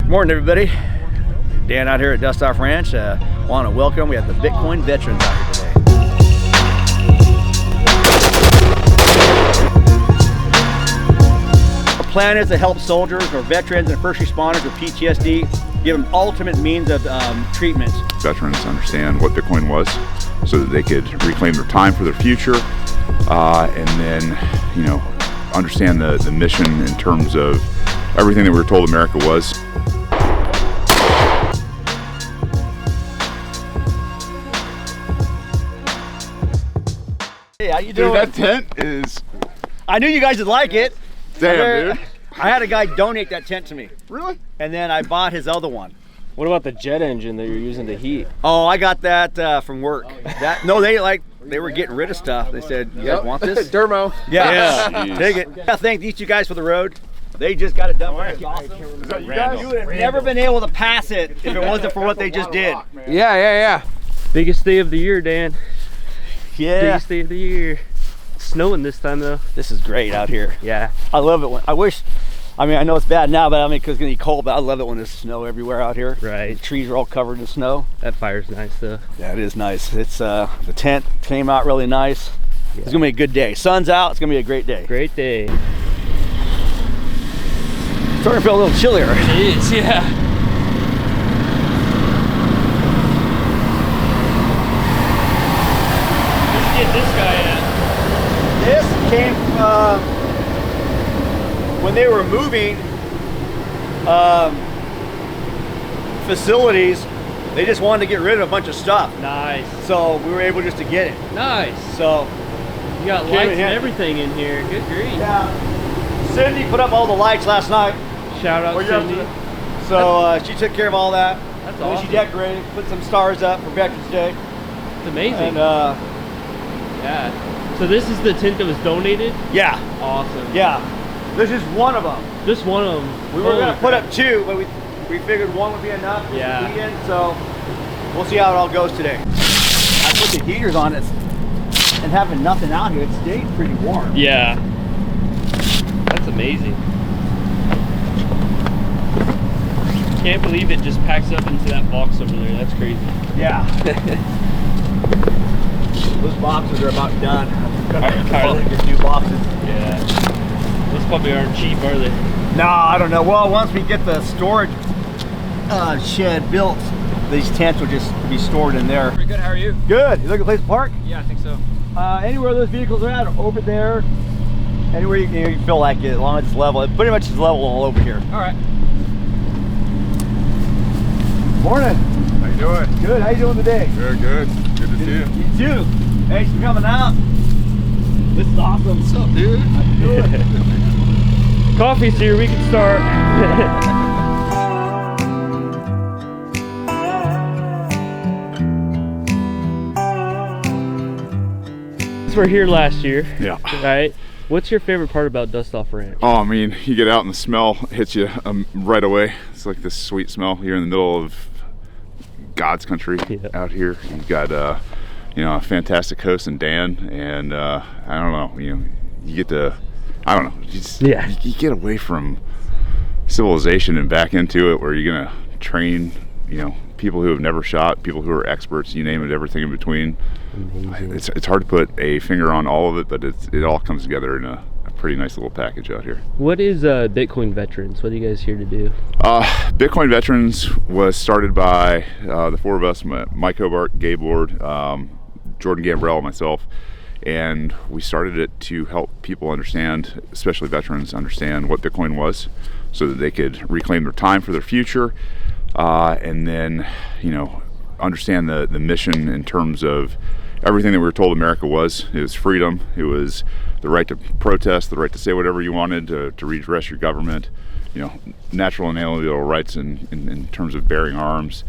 Morning, everybody. Dan out here at Dust Off Ranch. Want to welcome. We have the Bitcoin veterans out here today. Our plan is to help soldiers or veterans and first responders with PTSD, give them ultimate means of treatment. Veterans understand what Bitcoin was so that they could reclaim their time for their future, and then, understand the mission in terms of everything that we were told America was. Hey, how you doing? Dude, that tent is... I knew you guys would like it. Damn, dude. I had a guy donate that tent to me. Really? And then I bought his other one. What about the jet engine that you're using to heat? Oh, I got that from work. They were getting rid of stuff. They said, "You guys want this?" Dermo. Yeah. Take it. I thank these two guys for the road. They just got it done. Awesome. Is that you guys? You would have never been able to pass it if it wasn't for what they just did. Yeah. Biggest day of the year, Dan. Yeah. Biggest day of the year. It's snowing this time though. This is great out here. Yeah. I love it. I know it's bad now, but because it's gonna be cold. But I love it when there's snow everywhere out here. Right. The trees are all covered in snow. That fire's nice though. Yeah, it is nice. It's the tent came out really nice. Yeah. It's gonna be a good day. Sun's out. It's gonna be a great day. Great day. Starting to feel a little chillier. It is, yeah. Where'd you get this guy at? This came when they were moving facilities. They just wanted to get rid of a bunch of stuff. Nice. So we were able just to get it. Nice. So you got lights and everything in here. Good grief. yeah, Cindy put up all the lights last night. Shout out Cindy. So she took care of all that. That's And then awesome. she decorated, put some stars up for Veterans Day. It's amazing. And yeah. So this is the tent that was donated? yeah, Awesome. yeah. This is one of them. Just one of them. We were gonna put up two, but we figured one would be enough. Yeah. Weekend, so we'll see how it all goes today. I put the heaters on it, and having nothing out here, it stayed pretty warm. Yeah. That's amazing. Can't believe it just packs up into that box over there. That's crazy. Yeah. Those boxes are about done. Kylie. Get new boxes. Yeah. Those probably aren't cheap, are they? No, I don't know. Well, once we get the storage shed built, these tents will just be stored in there. Pretty good. How are you? Good. You looking for a place to park? Yeah, I think so. Anywhere those vehicles are at, over there. Anywhere you feel like it, as long as it's level. It pretty much is level all over here. All right. Morning. How you doing? Good. How you doing today? Good. Good to see you. You too. Thanks for coming out. This is awesome. What's up, dude? How you doing? Coffee's here. We can start. We're here last year. Yeah. Right. What's your favorite part about Dust Off Ranch? Oh, I mean, you get out and the smell hits you right away. It's like this sweet smell. You're in the middle of God's country out here. You've got, a fantastic host in Dan, and I don't know, you get to, I don't know, you get away from civilization and back into it, where you're gonna train, people who have never shot, people who are experts, you name it, everything in between. Amazing. It's hard to put a finger on all of it, but it all comes together in a pretty nice little package out here. What is Bitcoin Veterans? What are you guys here to do? Bitcoin Veterans was started by the four of us, Mike Hobart, Gabe Lord, Jordan Gambrell, myself, and we started it to help people understand, especially veterans, understand what Bitcoin was so that they could reclaim their time for their future, and then, understand the mission in terms of everything that we were told America was. It was freedom. It was the right to protest, the right to say whatever you wanted, to redress your government, natural and inalienable rights in terms of bearing arms.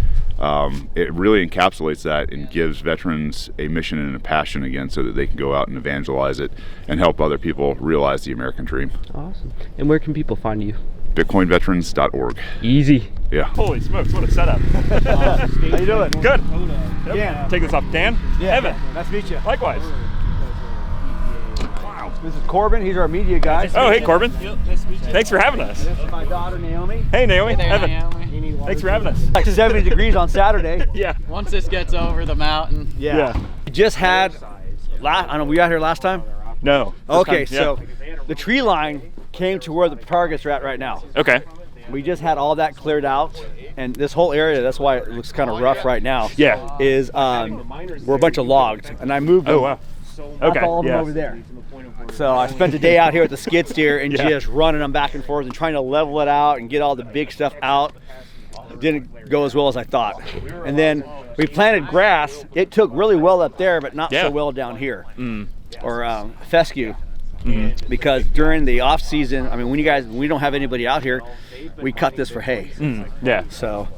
It really encapsulates that and gives veterans a mission and a passion again, so that they can go out and evangelize it and help other people realize the American dream. Awesome. And where can people find you? BitcoinVeterans.org. Easy. Yeah. Holy smokes, what a setup. How you doing? Good. Dan. Yep. Take this off. Dan? Yeah. Evan. Nice to meet you. Likewise. Wow. This is Corbin. He's our media guy. Oh, hey, Corbin. Yep, nice to meet you. Thanks for having us. This is my daughter, Naomi. Hey, Naomi. Hey there, Evan. Naomi. Thanks for having us. Like 70 degrees on Saturday. Yeah. Once this gets over the mountain. Yeah. We just had, I don't know, were you out here last time? No. Okay, This time, so the tree line came to where the targets are at right now. yeah. Okay. We just had all that cleared out, and this whole area, that's why it looks kind of rough right now. Yeah. Is we're a bunch of logs, and I moved them. Oh wow. That's Okay. all of them Yeah. over there. So I spent the day out here with the skid steer and Yeah. just running them back and forth and trying to level it out and get all the big stuff out. It didn't go as well as I thought. And then we planted grass. It took really well up there, but not Yeah. so well down here, or fescue. Because during the off season, I mean, when we don't have anybody out here, we cut this for hay. Yeah. So,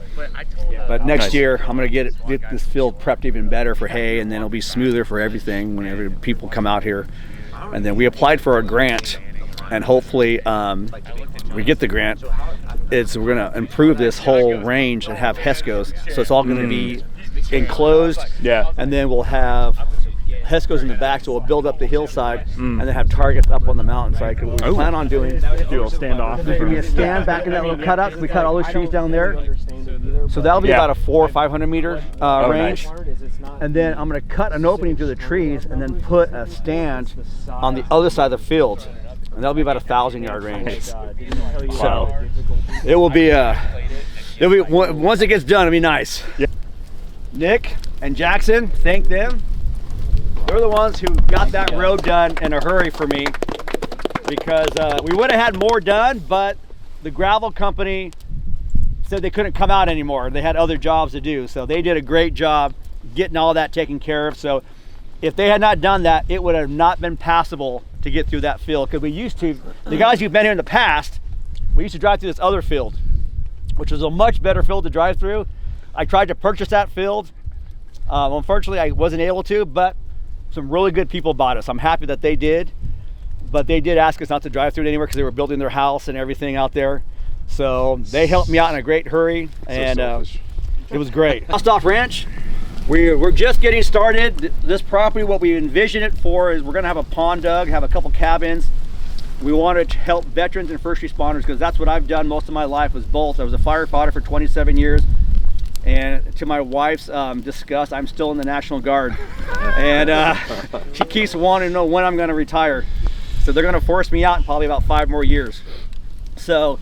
but next Nice. year I'm gonna get this field prepped even better for hay, and then it'll be smoother for everything whenever people come out here. And then we applied for a grant, and hopefully we get the grant. We're gonna improve this whole range and have HESCOs, so it's all gonna be enclosed. Yeah. And then we'll have HESCOs in the back, so we'll build up the hillside and then have targets up on the mountainside. 'Cause what we plan on doing, Do a little standoff. there's gonna be a stand back in that little cutout. We cut all those trees down there, so that'll be Yeah. about a 400 or 500 meter range. Nice. And then I'm gonna cut an opening through the trees and then put a stand on the other side of the field, and that'll be about a 1,000-yard range. So it will be once it gets done, it'll be nice. Yeah. Nick and Jackson, thank them. They're the ones who got that road done in a hurry for me, because we would have had more done, but the gravel company said they couldn't come out anymore. They had other jobs to do, so they did a great job getting all that taken care of. So if they had not done that, it would have not been passable to get through that field, because we used to, the guys who've been here in the past, we used to drive through this other field, which was a much better field to drive through. I tried to purchase that field. Unfortunately, I wasn't able to, but some really good people bought us. I'm happy that they did, but they did ask us not to drive through it anymore because they were building their house and everything out there. So they helped me out in a great hurry, and it was great. Sourdough Ranch, we're just getting started. This property, what we envision it for is we're gonna have a pond dug, have a couple cabins. We want to help veterans and first responders, because that's what I've done most of my life, was both. I was a firefighter for 27 years. And to my wife's disgust, I'm still in the National Guard. And she keeps wanting to know when I'm gonna retire. So they're gonna force me out in probably about 5 more years. So,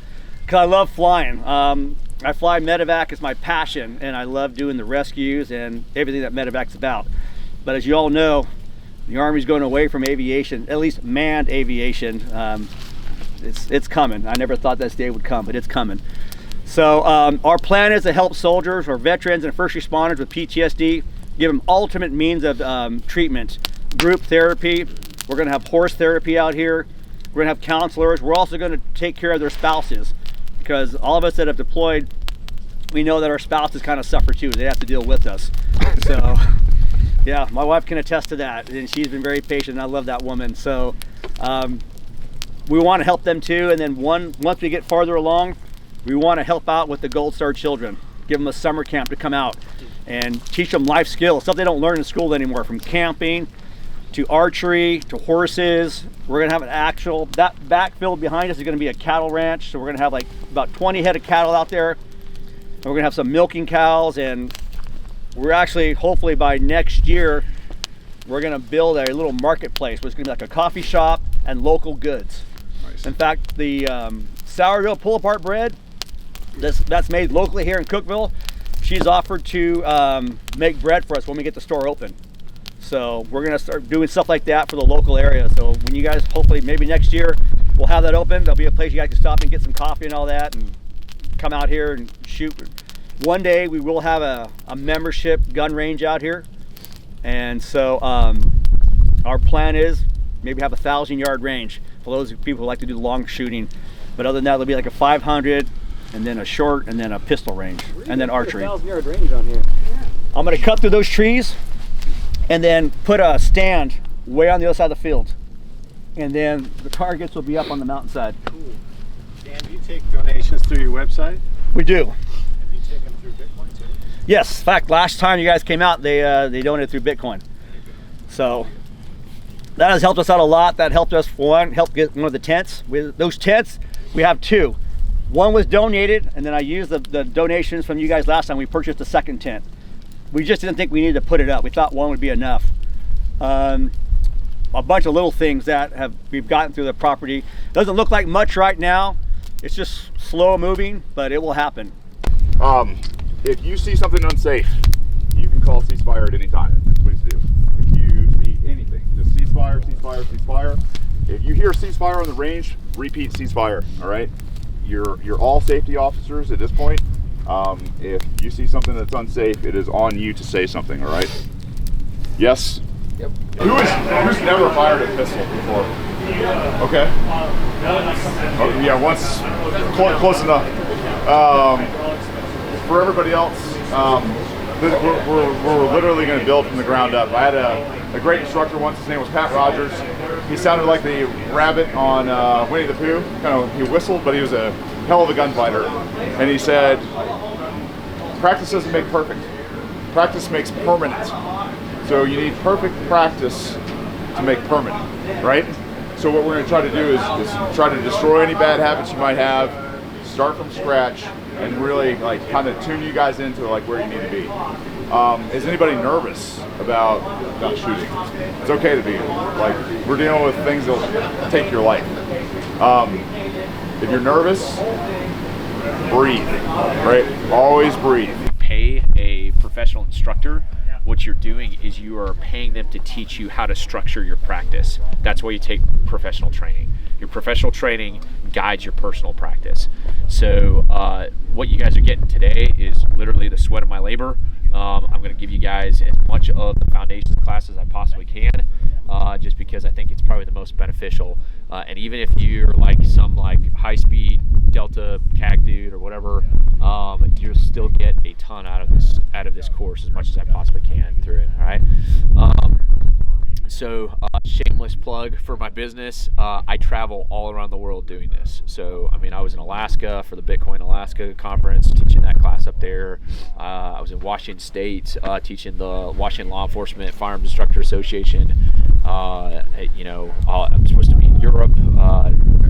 cause I love flying. I fly medevac is my passion, and I love doing the rescues and everything that medevac's about. But as you all know, the Army's going away from aviation, at least manned aviation. It's coming. I never thought this day would come, but it's coming. So our plan is to help soldiers or veterans and first responders with PTSD, give them ultimate means of treatment. Group therapy, we're gonna have horse therapy out here, we're gonna have counselors, we're also gonna take care of their spouses, because all of us that have deployed, we know that our spouses kind of suffer too, they have to deal with us. So yeah, my wife can attest to that, and she's been very patient, and I love that woman. So we want to help them too, and then once we get farther along, we want to help out with the Gold Star children, give them a summer camp to come out and teach them life skills, stuff they don't learn in school anymore, from camping to archery to horses. We're gonna have an actual, that backfield behind us is gonna be a cattle ranch, so we're gonna have like about 20 head of cattle out there, and we're gonna have some milking cows, and we're actually, hopefully by next year, we're gonna build a little marketplace, which is gonna be like a coffee shop and local goods. Nice. In fact, the sourdough pull-apart bread that's made locally here in Cookeville, she's offered to make bread for us when we get the store open. So we're gonna start doing stuff like that for the local area. So when you guys, hopefully maybe next year, we'll have that open. There'll be a place you guys can stop and get some coffee and all that, and come out here and shoot. One day we will have a membership gun range out here. And so our plan is maybe have a 1,000-yard range for those people who like to do long shooting. But other than that, it'll be like a 500, and then a short, and then a pistol range, and then archery. 1,000-yard range on here. I'm gonna cut through those trees and then put a stand way on the other side of the field. And then the targets will be up on the mountainside. Cool. Dan, do you take donations through your website? We do. Have you taken through Bitcoin too? Yes, in fact, last time you guys came out, they donated through Bitcoin. So that has helped us out a lot. That helped us, for one, help get one of the tents. With those tents, we have 2. One was donated, and then I used the donations from you guys last time. We purchased a second tent. We just didn't think we needed to put it up. We thought one would be enough. A bunch of little things that we've gotten through the property. Doesn't look like much right now. It's just slow moving, but it will happen. If you see something unsafe, you can call ceasefire at any time. Please do. If you see anything, just ceasefire, ceasefire, ceasefire. If you hear ceasefire on the range, repeat ceasefire. All right. You're all safety officers at this point. If you see something that's unsafe, it is on you to say something. All right. Yes. Yep. Who's never fired a pistol before? Okay. Oh, yeah, once close enough. For everybody else, we're literally going to build from the ground up. I had a great instructor once. His name was Pat Rogers. He sounded like the rabbit on Winnie the Pooh. He whistled, but he was a hell of a gunfighter. And he said, "Practice doesn't make perfect. Practice makes permanent. So you need perfect practice to make permanent, right?" So what we're going to try to do is try to destroy any bad habits you might have, start from scratch, and really like kind of tune you guys into like where you need to be. Is anybody nervous about shooting? It's okay to be. Like, we're dealing with things that'll take your life. If you're nervous, breathe, right? Always breathe. Pay a professional instructor. What you're doing is you are paying them to teach you how to structure your practice. That's why you take professional training. Your professional training guides your personal practice. So what you guys are getting today is literally the sweat of my labor. I'm going to give you guys as much of the foundations class as I possibly can, just because I think it's probably the most beneficial. And even if you're like some like high-speed Delta CAG dude or whatever, you'll still get a ton out of this course, as much as I possibly can through it. All right. So shameless plug for my business. I travel all around the world doing this. So, I mean, I was in Alaska for the Bitcoin Alaska conference, teaching that class up there. I was in Washington State, teaching the Washington Law Enforcement Firearms Instructor Association. I'm supposed to be in Europe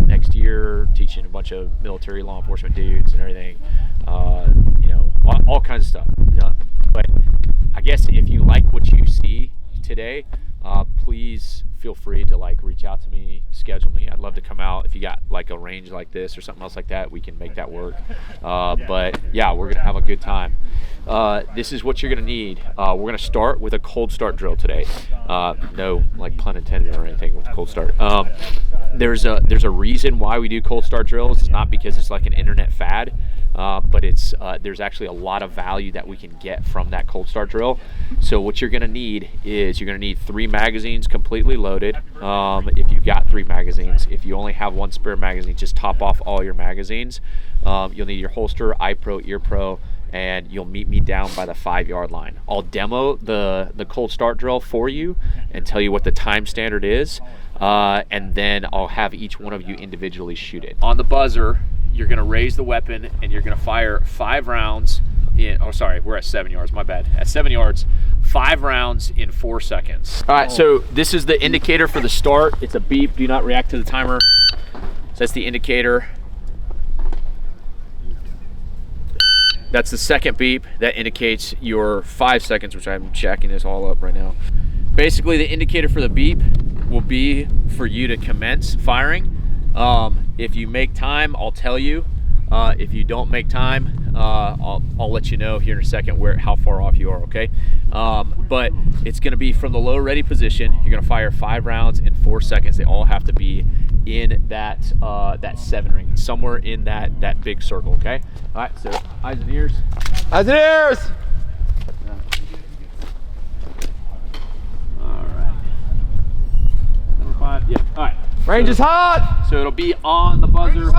next year, teaching a bunch of military law enforcement dudes and everything. All kinds of stuff. But I guess if you like what you see today, please feel free to like reach out to me, schedule me. I'd love to come out. If you got like a range like this or something else like that, we can make that work. But yeah, we're gonna have a good time. This is what you're gonna need. We're gonna start with a cold start drill today. No like pun intended or anything with cold start. There's a reason why we do cold start drills. It's not because it's like an internet fad, but there's actually a lot of value that we can get from that cold start drill. So what you're gonna need is 3 magazines completely loaded. If you've got 3 magazines, if you only have 1 spare magazine, just top off all your magazines. You'll need your holster, eye pro, ear pro, and you'll meet me down by the 5-yard line. I'll demo the cold start drill for you and tell you what the time standard is, and then I'll have each one of you individually shoot it. On the buzzer, you're gonna raise the weapon and you're gonna fire 5 rounds we're at 7 yards, my bad. At 7 yards, 5 rounds in 4 seconds. All right, so this is the indicator for the start. It's a beep, do not react to the timer. So that's the indicator. That's the second beep. That indicates your 5 seconds, which I'm jacking this all up right now. Basically, the indicator for the beep will be for you to commence firing. If you make time, I'll tell you. If you don't make time, I'll let you know here in a second how far off you are, okay? But it's gonna be from the low ready position. You're gonna fire 5 rounds in 4 seconds. They all have to be in that 7 ring, somewhere in that big circle, okay? All right, so eyes and ears. Eyes and ears! All right. Number 5, yeah, all right. Range is hot! So it'll be on the buzzer.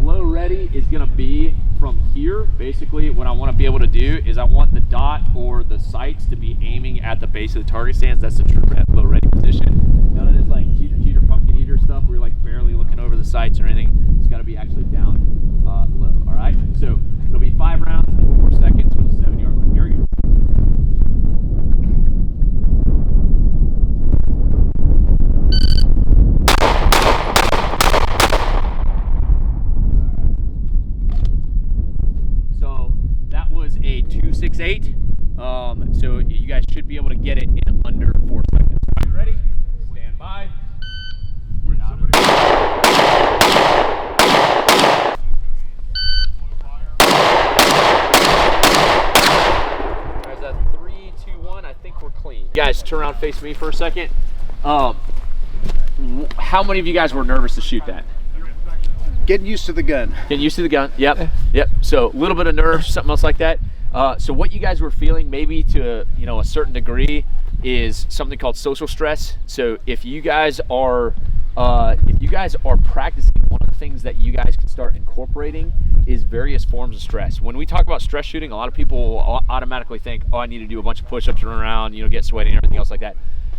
Low ready is gonna be from here. Basically, what I want to be able to do is I want the dot or the sights to be aiming at the base of the target stands. That's the true low ready position. None of this like cheater pumpkin eater stuff where you're like barely looking over the sights or anything. It's got to be actually down low. All right. So it'll be 5 rounds in 4 seconds for the 7-yard line. Here we go. was a 268. So you guys should be able to get it in under 4 seconds. All right, ready? Stand by. There's a 3, 2, 1. I think we're clean. You guys turn around, face me for a second. How many of you guys were nervous to shoot that? Getting used to the gun. Getting used to the gun. Yep. Yep. So a little bit of nerves, something else like that. So what you guys were feeling, maybe to a certain degree, is something called social stress. So if you guys are practicing, one of the things that you guys can start incorporating is various forms of stress. When we talk about stress shooting, a lot of people automatically think, oh, I need to do a bunch of push-ups, run around, get sweaty and everything else like that.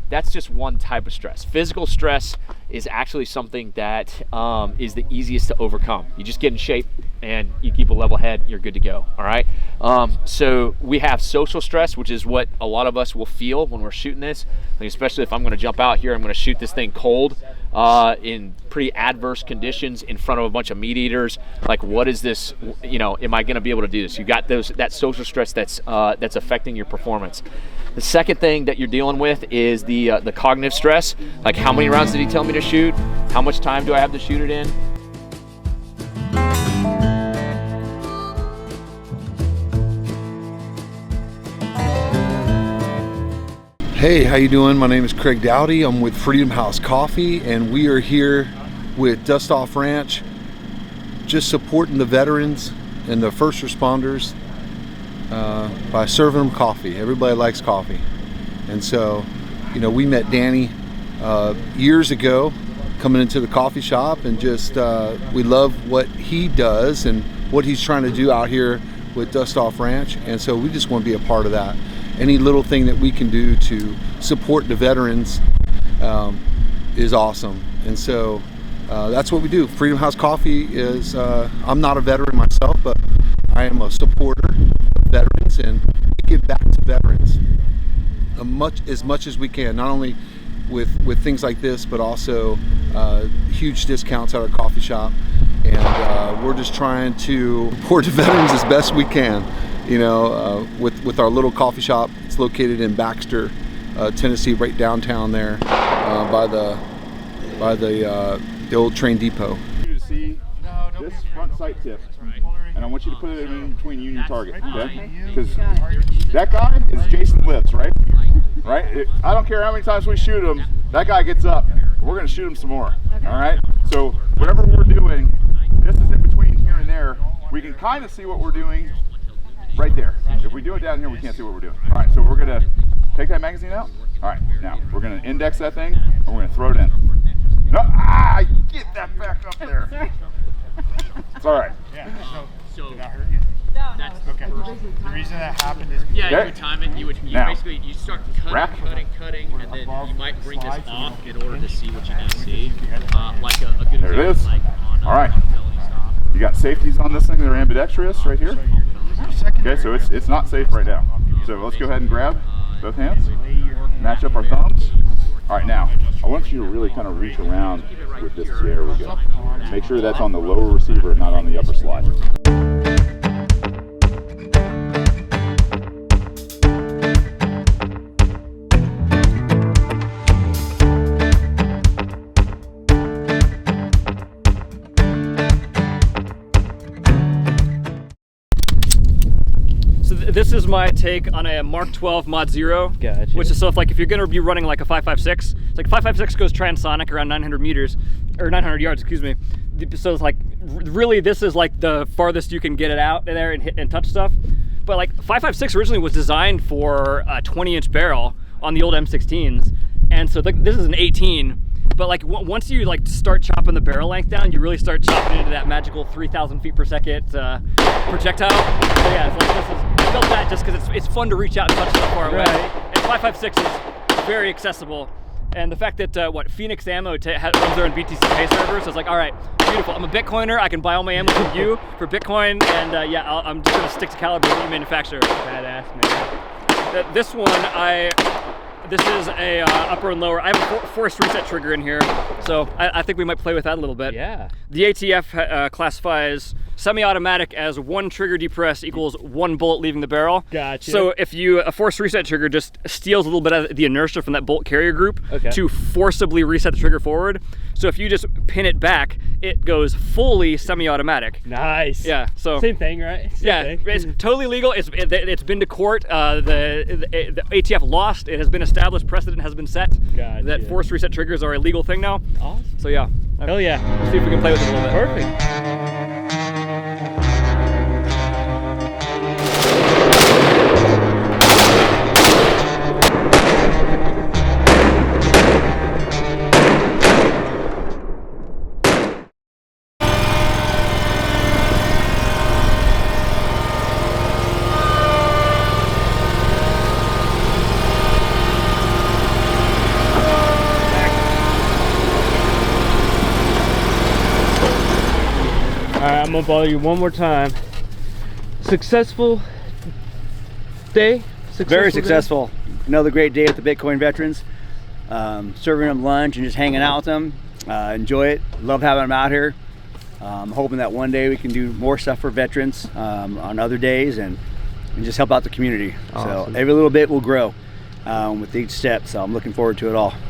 That's just one type of stress. Physical stress is actually something that is the easiest to overcome. You just get in shape and you keep a level head, you're good to go, all right? So we have social stress, which is what a lot of us will feel when we're shooting this, especially if I'm gonna jump out here, I'm gonna shoot this thing cold in pretty adverse conditions in front of a bunch of meat eaters. Like, what is this, am I gonna be able to do this? You got that social stress that's affecting your performance. The second thing that you're dealing with is the cognitive stress. Like, how many rounds did he tell me to shoot? How much time do I have to shoot it in? Hey, how you doing? My name is Craig Dowdy. I'm with Freedom House Coffee, and we are here with Dust Off Ranch, just supporting the veterans and the first responders by serving them coffee. Everybody likes coffee. And so, we met Danny years ago coming into the coffee shop, and just we love what he does and what he's trying to do out here with Dust Off Ranch. And so we just want to be a part of that. Any little thing that we can do to support the veterans is awesome. And so that's what we do. Freedom House Coffee is, I'm not a veteran myself, but I am a supporter of veterans, and we give back to veterans as much as we can, not only with things like this, but also huge discounts at our coffee shop. And we're just trying to support the veterans as best we can. With our little coffee shop. It's located in Baxter, Tennessee, right downtown there, by the old train depot. You to see this front sight tip, and I want you to put it in between you and your target, okay? Because that guy is Jason Lips, right? Right? I don't care how many times we shoot him, that guy gets up. We're going to shoot him some more, all right? So whatever we're doing, this is in between here and there. We can kind of see what we're doing right there. If we do it down here, we can't see what we're doing. All right, so we're gonna take that magazine out. All right, now we're gonna index that thing, and we're gonna throw it in. No, get that back up there. It's all right. Yeah. So did that hurt you? That's okay. The reason that happened is you okay. would time it. You now, basically start cutting, and then you might bring this off in order to see what you need to see. Like a good there it is. Like all right. You got safeties on this thing that are ambidextrous right here. Okay, so it's not safe right now. So let's go ahead and grab both hands, match up our thumbs. All right, now I want you to really kind of reach around with this. There we go. Make sure that's on the lower receiver, not on the upper slide. This is my take on a Mark 12 Mod 0, Gotcha. Which is if you're gonna be running like a 5.56, it's like 5.56 goes transonic around 900 meters, or 900 yards, excuse me. So it's like, really this is like the farthest you can get it out there and hit and touch stuff. But like 5.56 originally was designed for a 20-inch barrel on the old M16s, and so this is an 18. But like once you start chopping the barrel length down, you really start chopping into that magical 3,000 feet per second projectile. So yeah, it's I felt that just because it's fun to reach out and touch stuff far away. And 5.56 is very accessible. And the fact that Phoenix Ammo runs their own BTC pay server, so it's like, all right, beautiful. I'm a Bitcoiner. I can buy all my ammo from you for Bitcoin, and I'm just gonna stick to caliber that you manufacture. Badass, man. This one, this is a upper and lower. I have a forced reset trigger in here, so I think we might play with that a little bit. Yeah. The ATF classifies semi-automatic as 1 trigger depress equals 1 bullet leaving the barrel. Gotcha. So if a force reset trigger just steals a little bit of the inertia from that bolt carrier group to forcibly reset the trigger forward. So if you just pin it back, it goes fully semi-automatic. Nice. Yeah. So Same thing, right? Same thing. it's totally legal. It's been to court. The ATF lost. It has been established. Precedent has been set that force reset triggers are a legal thing now. Awesome. So yeah. Hell yeah. Let's see if we can play with it a little bit. Perfect. All right, I'm gonna bother you one more time. Successful day? Very successful. Another great day with the Bitcoin veterans. Serving them lunch and just hanging out with them. Enjoy it. Love having them out here. Hoping that one day we can do more stuff for veterans on other days and just help out the community. Awesome. So every little bit will grow with each step. So I'm looking forward to it all.